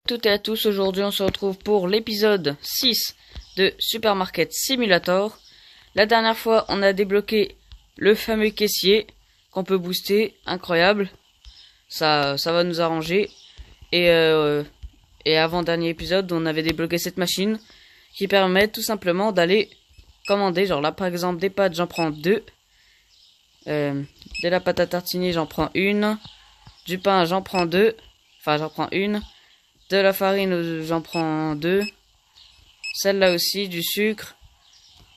Toutes et à tous, aujourd'hui on se retrouve pour l'épisode 6 de Supermarket Simulator. La dernière fois on a débloqué le fameux caissier qu'on peut booster, incroyable. Ça va nous arranger. Et avant-dernier épisode on avait débloqué cette machine qui permet tout simplement d'aller commander. Genre là par exemple des pâtes j'en prends 2. De la pâte à tartiner j'en prends 1. Du pain j'en prends 2. Enfin j'en prends 1. De la farine, j'en prends 2. Celle-là aussi, du sucre.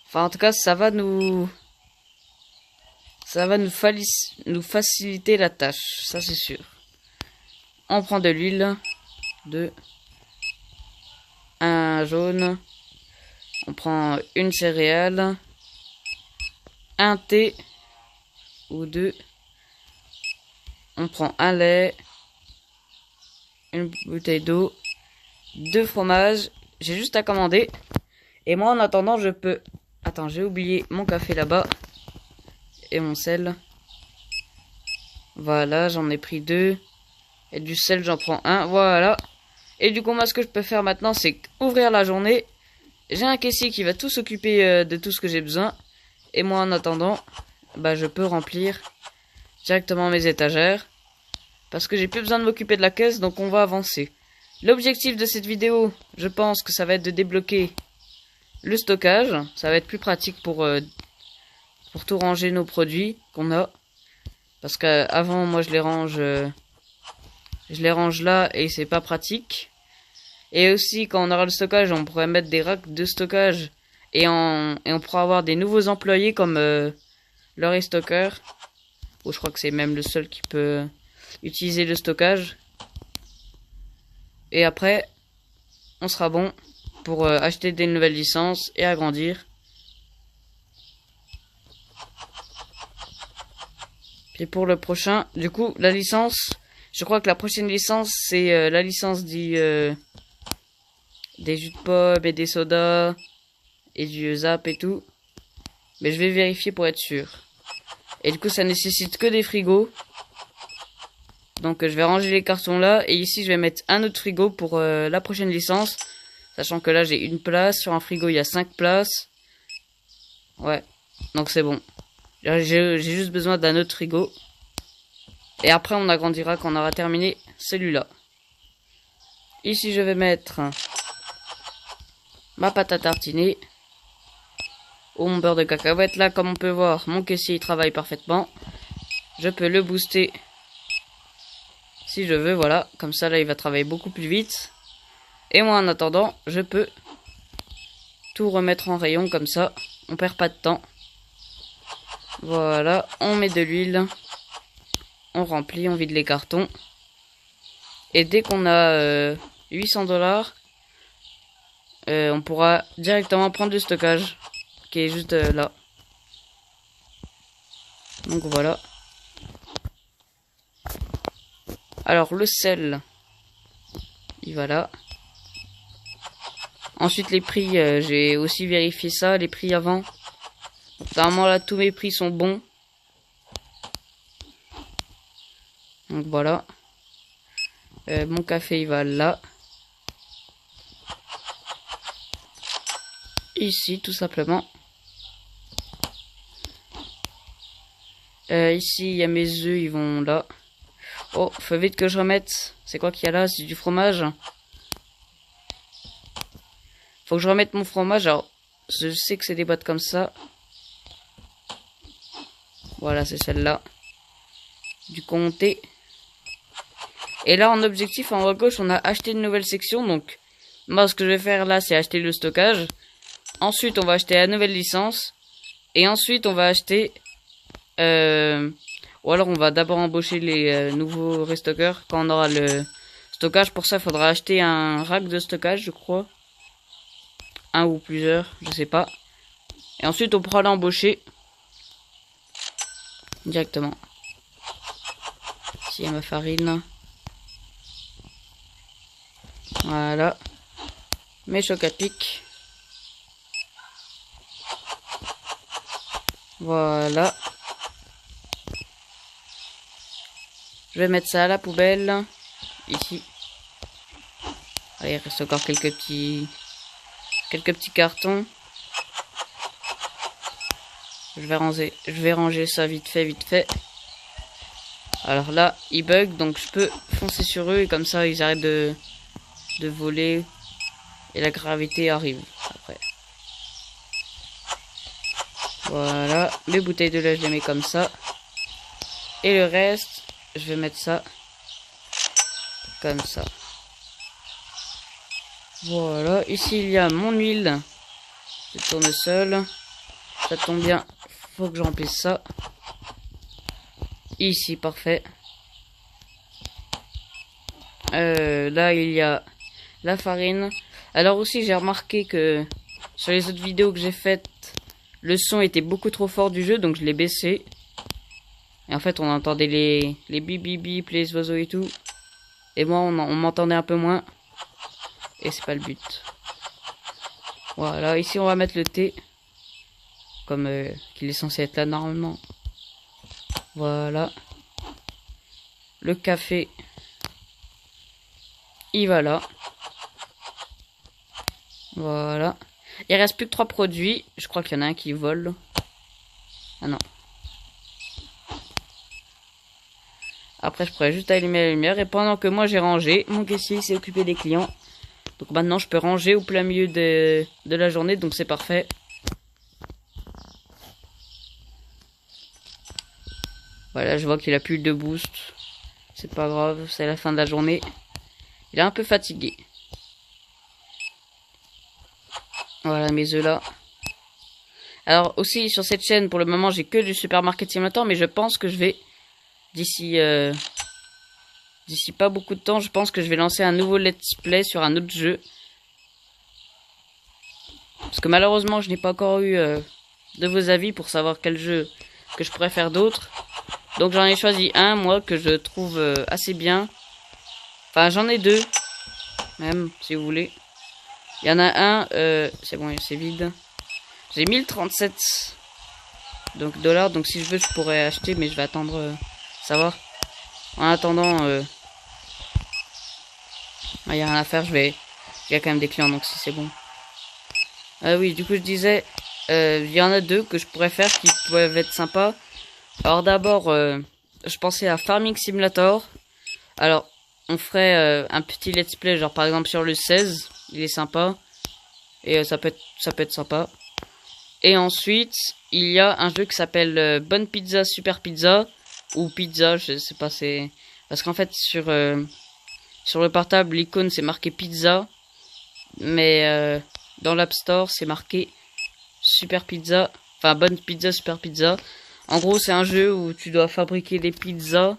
Enfin, en tout cas, ça va nous faciliter la tâche. Ça, c'est sûr. On prend de l'huile. 2. Un jaune. On prend une céréale. Un thé. Ou 2. On prend un lait. Une bouteille d'eau, 2 fromages, j'ai juste à commander. Et moi en attendant je peux... Attends, j'ai oublié mon café là-bas. Et mon sel. Voilà, j'en ai pris 2. Et du sel j'en prends 1, voilà. Et du coup moi ce que je peux faire maintenant c'est ouvrir la journée. J'ai un caissier qui va tout s'occuper de tout ce que j'ai besoin. Et moi en attendant, je peux remplir directement mes étagères. Parce que j'ai plus besoin de m'occuper de la caisse, donc on va avancer. L'objectif de cette vidéo, je pense que ça va être de débloquer le stockage. Ça va être plus pratique pour tout ranger nos produits qu'on a. Parce qu'avant, moi, je les range là et c'est pas pratique. Et aussi, quand on aura le stockage, on pourrait mettre des racks de stockage et on pourra avoir des nouveaux employés comme le restocker. Ou je crois que c'est même le seul qui peut utiliser le stockage. Et après, on sera bon pour acheter des nouvelles licences et agrandir. Et pour le prochain, du coup, la licence, je crois que la prochaine licence, c'est la licence des jus de pomme et des sodas et du zap et tout. Mais je vais vérifier pour être sûr. Et du coup, ça nécessite que des frigos. Donc je vais ranger les cartons là. Et ici je vais mettre un autre frigo pour la prochaine licence. Sachant que là j'ai une place. Sur un frigo il y a 5 places. Ouais. Donc c'est bon. J'ai juste besoin d'un autre frigo. Et après on agrandira quand on aura terminé celui-là. Ici je vais mettre ma pâte à tartiner. Ou mon beurre de cacahuète. Là comme on peut voir mon caissier il travaille parfaitement. Je peux le booster. Si je veux, voilà. Comme ça, là, il va travailler beaucoup plus vite. Et moi, en attendant, je peux tout remettre en rayon comme ça. On perd pas de temps. Voilà. On met de l'huile. On remplit, on vide les cartons. Et dès qu'on a 800 $, on pourra directement prendre le stockage. Qui est juste là. Donc voilà. Alors le sel, il va là. Ensuite les prix, j'ai aussi vérifié ça, les prix avant. Normalement là tous mes prix sont bons. Donc voilà. Mon café il va là. Ici tout simplement. Ici il y a mes œufs, ils vont là. Oh, faut vite que je remette. C'est quoi qu'il y a là? C'est du fromage. Faut que je remette mon fromage. Alors, je sais que c'est des boîtes comme ça. Voilà, c'est celle-là. Du comté. Et là, en objectif, en haut à gauche, on a acheté une nouvelle section. Donc, moi, ce que je vais faire là, c'est acheter le stockage. Ensuite, on va acheter la nouvelle licence. Et ensuite, on va acheter... Ou alors on va d'abord embaucher les nouveaux restockers quand on aura le stockage. Pour ça, il faudra acheter un rack de stockage, je crois. Un ou plusieurs, je sais pas. Et ensuite, on pourra l'embaucher directement. Ici, il y a ma farine. Voilà. Mes chocs à pic. Voilà. Je vais mettre ça à la poubelle. Ici. Là, il reste encore quelques petits cartons. Je vais ranger ça vite fait. Alors là, ils bug, donc je peux foncer sur eux et comme ça, ils arrêtent de voler et la gravité arrive après. Voilà, mes bouteilles de lait, je les mets comme ça. Et le reste, je vais mettre ça comme ça. Voilà, ici il y a mon huile de tournesol. Ça tombe bien, faut que je remplisse ça. Ici, parfait. Là, il y a la farine. Alors aussi, j'ai remarqué que sur les autres vidéos que j'ai faites, le son était beaucoup trop fort du jeu, donc je l'ai baissé. Et en fait, on entendait les bip bip bip, les oiseaux et tout. Et moi, on m'entendait un peu moins. Et c'est pas le but. Voilà, ici, on va mettre le thé. Comme qu'il est censé être là normalement. Voilà. Le café. Il va là. Voilà. Il reste plus que 3 produits. Je crois qu'il y en a un qui vole. Ah non. Après, je pourrais juste allumer la lumière. Et pendant que moi j'ai rangé, mon caissier s'est occupé des clients. Donc maintenant, je peux ranger au plein milieu de la journée. Donc c'est parfait. Voilà, je vois qu'il a plus de boost. C'est pas grave, c'est la fin de la journée. Il est un peu fatigué. Voilà mes œufs là. Alors aussi sur cette chaîne, pour le moment, j'ai que du Supermarket Simulator, mais je pense que je vais, d'ici pas beaucoup de temps, je pense que je vais lancer un nouveau let's play sur un autre jeu. Parce que malheureusement, je n'ai pas encore eu de vos avis pour savoir quel jeu que je pourrais faire d'autre. Donc j'en ai choisi un, moi, que je trouve assez bien. Enfin, j'en ai deux, même, si vous voulez. Il y en a un, c'est bon, c'est vide. J'ai 1037 donc dollars, donc si je veux, je pourrais acheter, mais je vais attendre savoir. En attendant, il n'y a rien à faire, il y a quand même des clients, donc si c'est bon. Oui, du coup, je disais, il y en a deux que je pourrais faire qui peuvent être sympas. Alors d'abord, je pensais à Farming Simulator. Alors, on ferait un petit let's play, genre par exemple sur le 16, il est sympa. Et ça peut être sympa. Et ensuite, il y a un jeu qui s'appelle Bonne Pizza, Super Pizza. Ou Pizza, je sais pas, c'est... Parce qu'en fait, sur le portable, l'icône c'est marqué Pizza. Mais dans l'App Store, c'est marqué Super Pizza. Enfin, Bonne Pizza, Super Pizza. En gros, c'est un jeu où tu dois fabriquer des pizzas,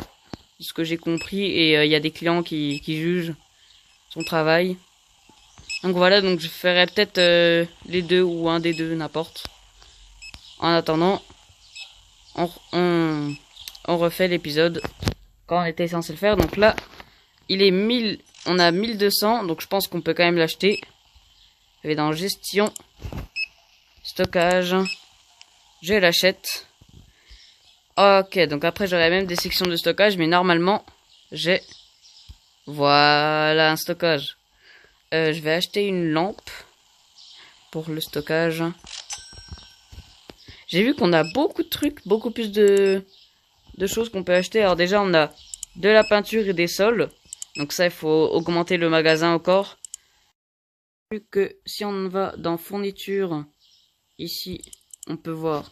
de ce que j'ai compris, et il y a des clients qui jugent son travail. Donc voilà, donc je ferai peut-être les deux ou un des deux, n'importe. En attendant, on refait l'épisode quand on était censé le faire. Donc là, il est 1000, on a 1200, donc je pense qu'on peut quand même l'acheter. Je vais dans gestion, stockage, je l'achète. Ok, donc après j'aurai même des sections de stockage, mais normalement, j'ai... Voilà, un stockage. Je vais acheter une lampe pour le stockage. J'ai vu qu'on a beaucoup de trucs, beaucoup plus de choses qu'on peut acheter. Alors déjà, on a de la peinture et des sols. Donc ça, il faut augmenter le magasin encore. Vu que si on va dans fourniture, ici, on peut voir...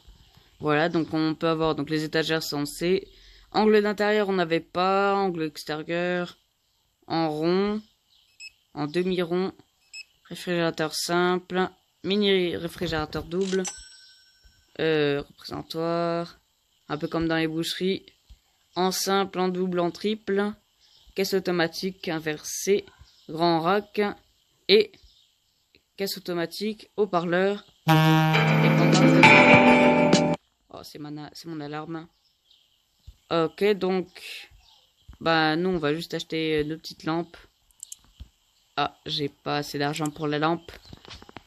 Voilà, donc on peut avoir donc les étagères sensées. Angle d'intérieur, on n'avait pas. Angle extérieur, en rond, en demi-rond. Réfrigérateur simple. Mini réfrigérateur double. Représentoir. Un peu comme dans les boucheries. En simple, en double, en triple. Caisse automatique inversée. Grand rack. Et caisse automatique, haut-parleur. Et oh, c'est mon alarme. Ok, donc... Bah, nous, on va juste acheter deux petites lampes. Ah, j'ai pas assez d'argent pour la lampe.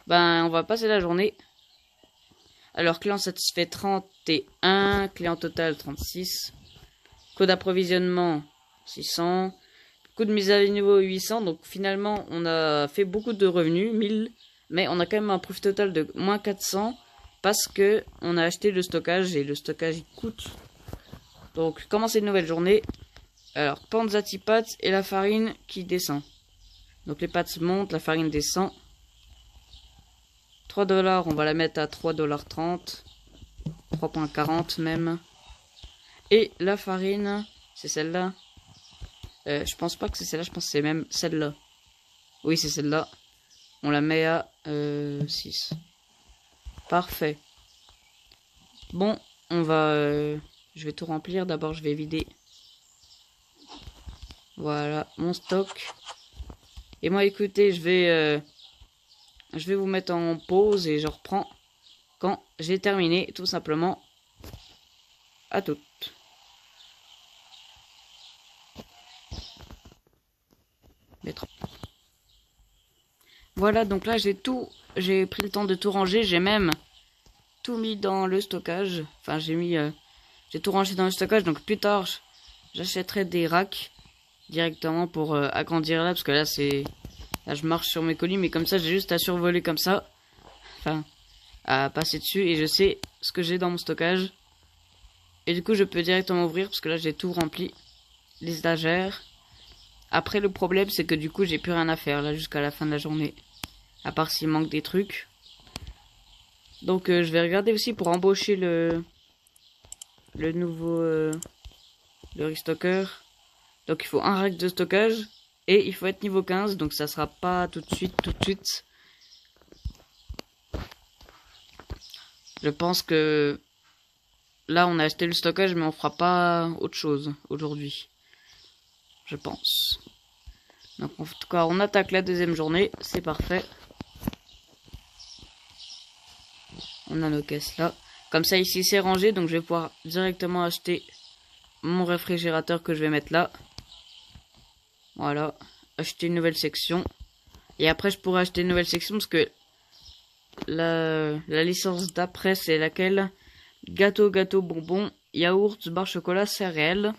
Ben, on va passer la journée. Alors, client satisfait 31. Client total 36. Coût d'approvisionnement 600. Coût de mise à niveau 800. Donc finalement, on a fait beaucoup de revenus, 1000. Mais on a quand même un profit total de moins 400. Parce que on a acheté le stockage. Et le stockage, il coûte. Donc, commencer une nouvelle journée. Alors, panzati pâtes et la farine qui descend. Donc, les pâtes montent, la farine descend. 3$, on va la mettre à 3,30$. 3,40$ même. Et la farine, c'est celle-là. Je pense pas que c'est celle-là, je pense que c'est même celle-là. Oui, c'est celle-là. On la met à 6. Parfait. Bon, on va... je vais tout remplir. D'abord, je vais vider. Voilà, mon stock. Et moi, écoutez, je vais vous mettre en pause et je reprends quand j'ai terminé, tout simplement. À toutes. Voilà, donc là j'ai pris le temps de tout ranger, j'ai même tout mis dans le stockage. Enfin, j'ai tout rangé dans le stockage, donc plus tard j'achèterai des racks directement pour agrandir là, parce que là je marche sur mes colis, mais comme ça j'ai juste à survoler comme ça, enfin à passer dessus et je sais ce que j'ai dans mon stockage. Et du coup je peux directement ouvrir parce que là j'ai tout rempli, les étagères. Après le problème c'est que du coup j'ai plus rien à faire là jusqu'à la fin de la journée. À part s'il manque des trucs. Donc je vais regarder aussi pour embaucher le nouveau le restocker. Donc il faut un rack de stockage. Et il faut être niveau 15. Donc ça sera pas tout de suite. Je pense que là on a acheté le stockage mais on fera pas autre chose aujourd'hui. Je pense. Donc en tout cas on attaque la deuxième journée. C'est parfait. On a nos caisses là. Comme ça ici c'est rangé. Donc je vais pouvoir directement acheter mon réfrigérateur que je vais mettre là. Voilà. Acheter une nouvelle section. Et après je pourrais acheter une nouvelle section parce que la licence d'après c'est laquelle? Gâteau, bonbon, yaourt, barre chocolat, céréales.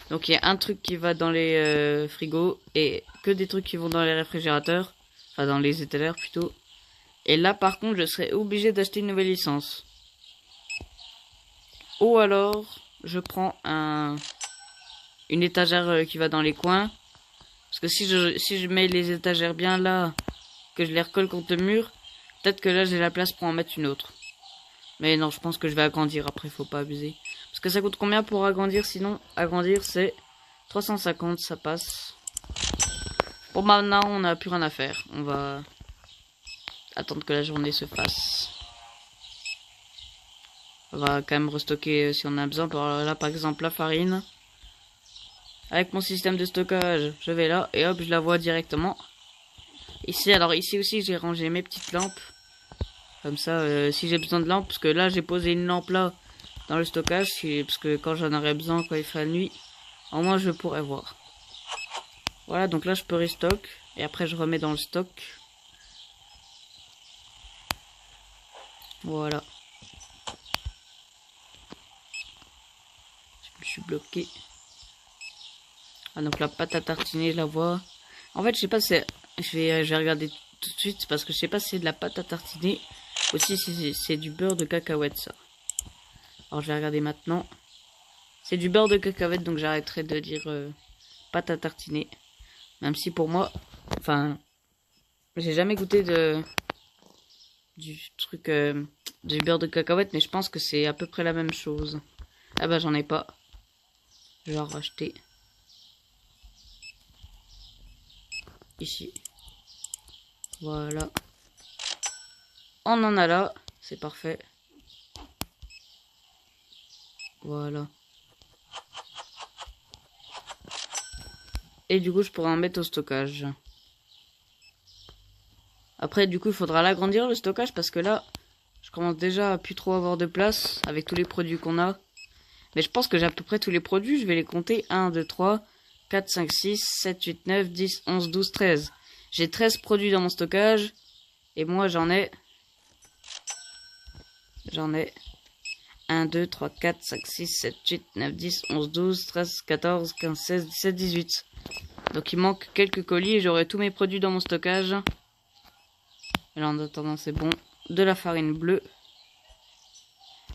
Donc il y a un truc qui va dans les frigos et que des trucs qui vont dans les réfrigérateurs. Enfin dans les étagères plutôt. Et là par contre je serais obligé d'acheter une nouvelle licence. Ou alors je prends une étagère qui va dans les coins. Parce que si je mets les étagères bien là, que je les recolle contre le mur, peut-être que là j'ai la place pour en mettre une autre. Mais non, je pense que je vais agrandir après, faut pas abuser. Parce que ça coûte combien pour agrandir? Sinon, agrandir c'est 350, ça passe. Bon, maintenant on n'a plus rien à faire. On va attendre que la journée se fasse. On va quand même restocker si on a besoin. Là par exemple la farine. Avec mon système de stockage, je vais là et hop, je la vois directement. Ici, alors ici aussi j'ai rangé mes petites lampes. Comme ça, si j'ai besoin de lampes, parce que là j'ai posé une lampe là dans le stockage, parce que quand j'en aurai besoin, quand il fera nuit, au moins je pourrai voir. Voilà, donc là je peux restock, et après je remets dans le stock. Voilà. Je me suis bloqué. Ah, donc la pâte à tartiner, je la vois. En fait, je sais pas si je vais regarder tout de suite, parce que je sais pas si c'est de la pâte à tartiner. Aussi, c'est du beurre de cacahuète, ça. Alors, je vais regarder maintenant. C'est du beurre de cacahuète, donc j'arrêterai de dire pâte à tartiner. Même si pour moi, enfin, j'ai jamais goûté du truc, du beurre de cacahuète, mais je pense que c'est à peu près la même chose. Ah bah, j'en ai pas. Je vais en racheter. Ici. Voilà. On en a là. C'est parfait. Voilà. Et du coup, je pourrais en mettre au stockage. Après, du coup, il faudra l'agrandir le stockage parce que là, je commence déjà à plus trop avoir de place avec tous les produits qu'on a. Mais je pense que j'ai à peu près tous les produits. Je vais les compter. 1, 2, 3, 4, 5, 6, 7, 8, 9, 10, 11, 12, 13. J'ai 13 produits dans mon stockage. Et moi, j'en ai 1, 2, 3, 4, 5, 6, 7, 8, 9, 10, 11, 12, 13, 14, 15, 16, 17, 18. Donc il manque quelques colis et j'aurai tous mes produits dans mon stockage. Et là en attendant c'est bon. De la farine bleue.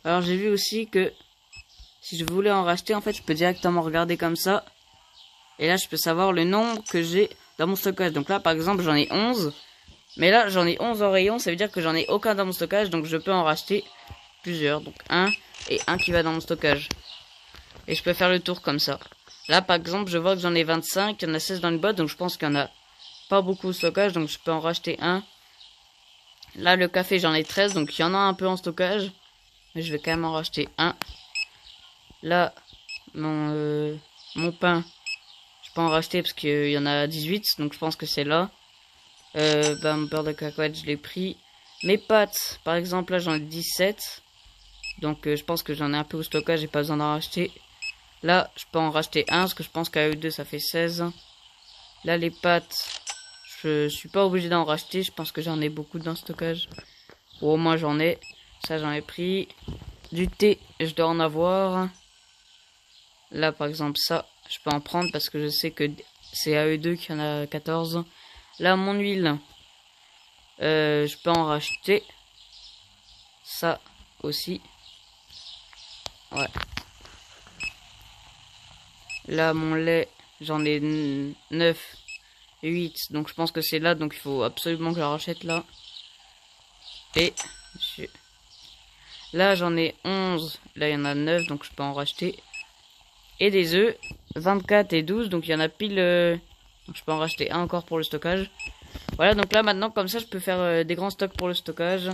Alors j'ai vu aussi que si je voulais en racheter, en fait je peux directement regarder comme ça. Et là je peux savoir le nombre que j'ai dans mon stockage. Donc là par exemple j'en ai 11. Mais là j'en ai 11 en rayon, ça veut dire que j'en ai aucun dans mon stockage. Donc je peux en racheter plusieurs. Donc un et un qui va dans mon stockage. Et je peux faire le tour comme ça. Là par exemple je vois que j'en ai 25, il y en a 16 dans une boîte. Donc je pense qu'il y en a pas beaucoup au stockage. Donc je peux en racheter un. Là le café j'en ai 13, donc il y en a un peu en stockage. Mais je vais quand même en racheter un. Là mon pain, je peux en racheter parce qu'il y en a 18. Donc je pense que c'est là. Mon beurre de cacahuète je l'ai pris. Mes pâtes par exemple là j'en ai 17. Donc je pense que j'en ai un peu au stockage, j'ai pas besoin d'en racheter. Là je peux en racheter un parce que je pense qu'à eux deux ça fait 16. Là les pâtes, je suis pas obligé d'en racheter, je pense que j'en ai beaucoup dans le stockage. Ou au moins j'en ai. Ça j'en ai pris. Du thé, je dois en avoir. Là par exemple ça, je peux en prendre parce que je sais que c'est à eux deux qu'il y en a 14. Là mon huile, je peux en racheter. Ça aussi. Ouais. Là mon lait, j'en ai 9. 8, donc je pense que c'est là, donc il faut absolument que je la rachète là. Et là j'en ai 11, là il y en a 9, donc je peux en racheter. Et des œufs, 24 et 12, donc il y en a pile, donc je peux en racheter un encore pour le stockage. Voilà, donc là maintenant comme ça je peux faire des grands stocks pour le stockage.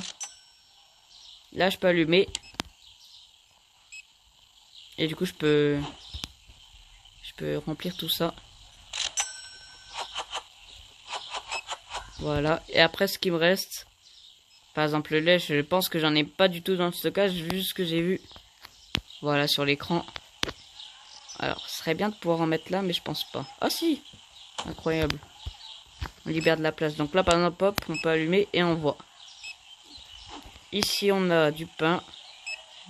Là je peux allumer. Et du coup je peux remplir tout ça. Voilà, et après ce qui me reste, par exemple le lait, je pense que j'en ai pas du tout dans le stockage vu ce que j'ai vu. Voilà, sur l'écran. Alors, ce serait bien de pouvoir en mettre là, mais je pense pas. Ah si, incroyable. On libère de la place. Donc là, par exemple, hop, on peut allumer et on voit. Ici, on a du pain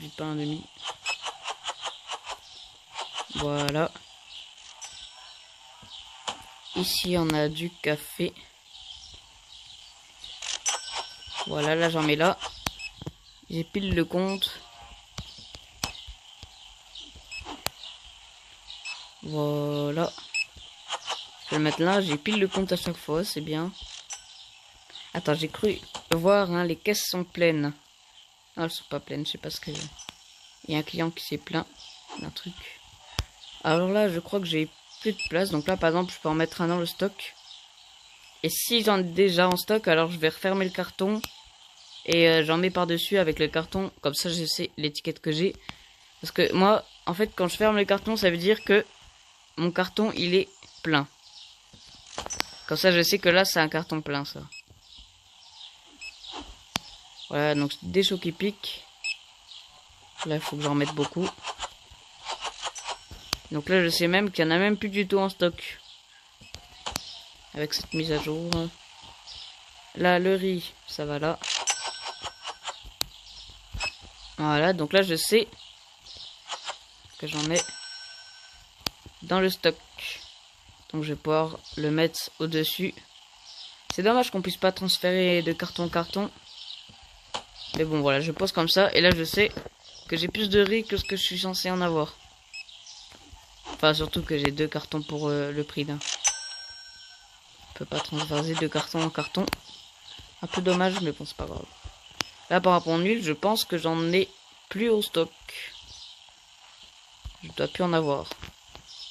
à demi. Voilà. Ici, on a du café. Voilà, là j'en mets là. J'ai pile le compte. Voilà. Je vais le mettre là, j'ai pile le compte à chaque fois, c'est bien. Attends, j'ai cru voir, hein, les caisses sont pleines. Non, elles sont pas pleines, je sais pas ce que... Il y a un client qui s'est plaint d'un truc. Alors là, je crois que j'ai plus de place. Donc là, par exemple, je peux en mettre un dans le stock. Et si j'en ai déjà en stock, alors je vais refermer le carton. Et j'en mets par-dessus avec le carton. Comme ça, je sais l'étiquette que j'ai. Parce que moi, en fait, quand je ferme le carton, ça veut dire que mon carton, il est plein. Comme ça, je sais que là, c'est un carton plein, ça. Voilà, donc des chocs qui piquent. Là, il faut que j'en mette beaucoup. Donc là, je sais même qu'il n'y en a même plus du tout en stock. Avec cette mise à jour. Là, le riz, ça va là. Voilà, donc là, je sais que j'en ai dans le stock. Donc, je vais pouvoir le mettre au-dessus. C'est dommage qu'on puisse pas transférer de carton en carton. Mais bon, voilà, je pose comme ça. Et là, je sais que j'ai plus de riz que ce que je suis censé en avoir. Enfin, surtout que j'ai 2 cartons pour le prix d'un. Je peux pas transvaser de carton en carton. Un peu dommage, mais bon, c'est pas grave. Là, par rapport à l'huile, je pense que j'en ai plus au stock. Je dois plus en avoir.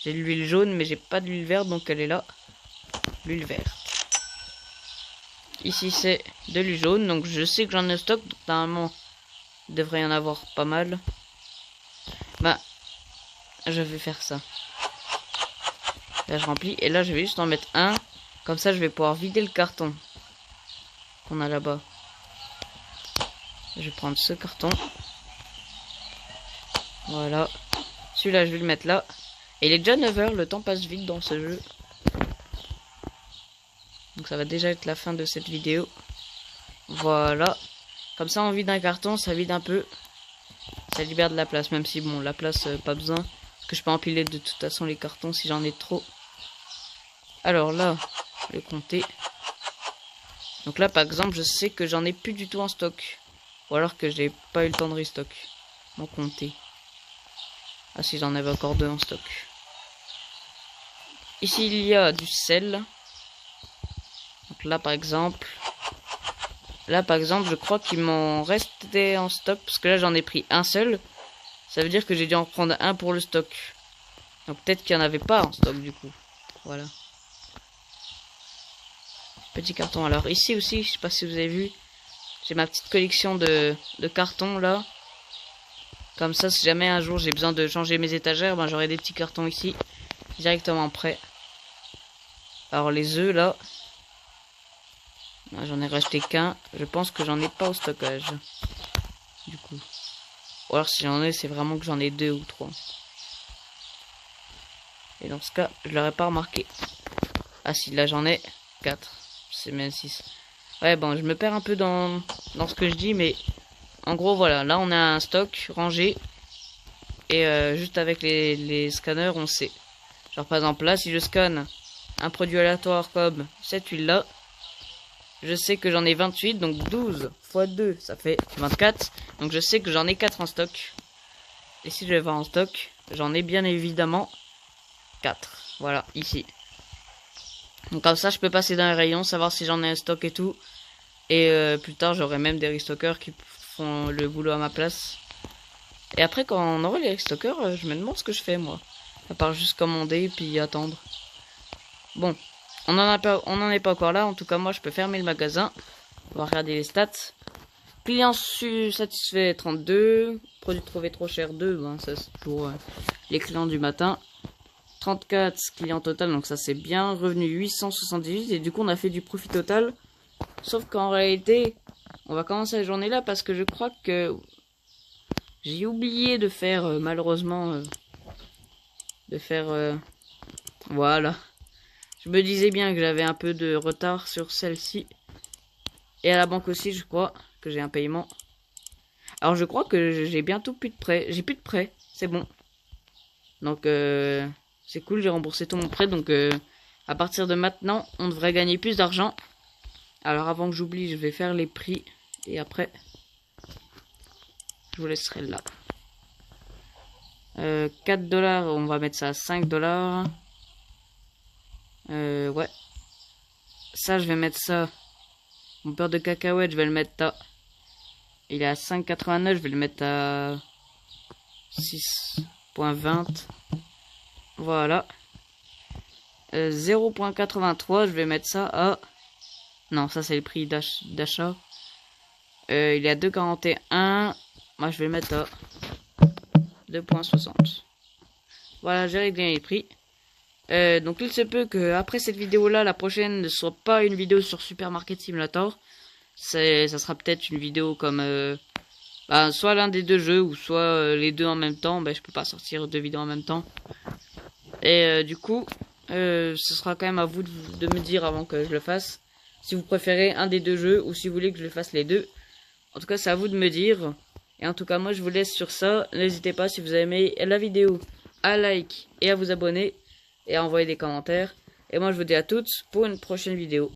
J'ai de l'huile jaune, mais j'ai pas de l'huile verte, donc elle est là. L'huile verte. Ici, c'est de l'huile jaune, donc je sais que j'en ai au stock. Donc, normalement, il devrait y en avoir pas mal. Bah, je vais faire ça. Là, je remplis. Et là, je vais juste en mettre un. Comme ça, je vais pouvoir vider le carton qu'on a là-bas. Je vais prendre ce carton. Voilà. Celui-là, je vais le mettre là. Et il est déjà 9 h, le temps passe vite dans ce jeu. Donc ça va déjà être la fin de cette vidéo. Voilà. Comme ça, on vide un carton, ça vide un peu. Ça libère de la place, même si, bon, la place, pas besoin. Parce que je peux empiler de toute façon les cartons si j'en ai trop. Alors là, je vais compter. Donc là, par exemple, je sais que j'en ai plus du tout en stock. Ou alors que j'ai pas eu le temps de restock. M'en compter. Ah si, j'en avais encore 2 en stock. Ici, il y a du sel. Donc là, par exemple... je crois qu'il m'en restait en stock. Parce que là, j'en ai pris un seul. Ça veut dire que j'ai dû en prendre un pour le stock. Donc peut-être qu'il n'y en avait pas en stock, du coup. Voilà. Petit carton. Alors ici aussi, je sais pas si vous avez vu. J'ai ma petite collection de cartons, là. Comme ça, si jamais un jour j'ai besoin de changer mes étagères, ben j'aurai des petits cartons ici. Directement prêts. Alors les œufs, là... J'en ai racheté qu'un. Je pense que j'en ai pas au stockage. Du coup. Ou alors si j'en ai, c'est vraiment que j'en ai 2 ou 3. Et dans ce cas, je l'aurais pas remarqué. Ah si, là j'en ai 4. C'est même 6. Ouais, bon, je me perds un peu dans ce que je dis, mais... En gros, voilà. Là, on a un stock rangé. Et juste avec les scanners, on sait. Genre, par exemple, là, si je scanne un produit aléatoire comme cette huile-là, je sais que j'en ai 28, donc 12 x 2, ça fait 24. Donc je sais que j'en ai 4 en stock. Et si je vais voir en stock, j'en ai bien évidemment 4. Voilà, ici. Donc comme ça, je peux passer dans les rayons, savoir si j'en ai un stock et tout. Et plus tard, j'aurai même des restockers qui font le boulot à ma place. Et après, quand on aura les restockers, je me demande ce que je fais, moi. À part juste commander et puis attendre. Bon. On n'en est pas encore là. En tout cas, moi, je peux fermer le magasin. On va regarder les stats. Client satisfait 32. Produit trouvé trop cher 2. Ben, ça, c'est toujours les clients du matin. 34 clients total. Donc ça, c'est bien. Revenu 878. Et du coup, on a fait du profit total. Sauf qu'en réalité, on va commencer la journée là parce que je crois que j'ai oublié de faire, malheureusement, voilà. Je me disais bien que j'avais un peu de retard sur celle-ci. Et à la banque aussi, je crois que j'ai un paiement. Alors, je crois que j'ai bientôt plus de prêt. J'ai plus de prêt. C'est bon. Donc, c'est cool. J'ai remboursé tout mon prêt. Donc, à partir de maintenant, on devrait gagner plus d'argent. Alors, avant que j'oublie, je vais faire les prix. Et après, je vous laisserai là. 4 $, on va mettre ça à 5 $. Ouais. Ça, je vais mettre ça. Mon beurre de cacahuète, je vais le mettre à... Il est à 5,89, je vais le mettre à 6,20. Voilà. 0,83, je vais mettre ça à... Non, ça c'est le prix d'achat. Il est à 2,41. Moi, je vais le mettre à 2,60. Voilà, j'ai réglé les prix. Donc il se peut que après cette vidéo là, la prochaine ne soit pas une vidéo sur Super Market Simulator. Ça sera peut-être une vidéo comme soit l'un des deux jeux ou soit les deux en même temps. Je peux pas sortir 2 vidéos en même temps. Et du coup, ce sera quand même à vous de me dire avant que je le fasse si vous préférez un des deux jeux ou si vous voulez que je le fasse les deux. En tout cas, c'est à vous de me dire. Et en tout cas, moi je vous laisse sur ça. N'hésitez pas, si vous avez aimé la vidéo, à like et à vous abonner. Et à envoyer des commentaires. Et moi je vous dis à toutes pour une prochaine vidéo.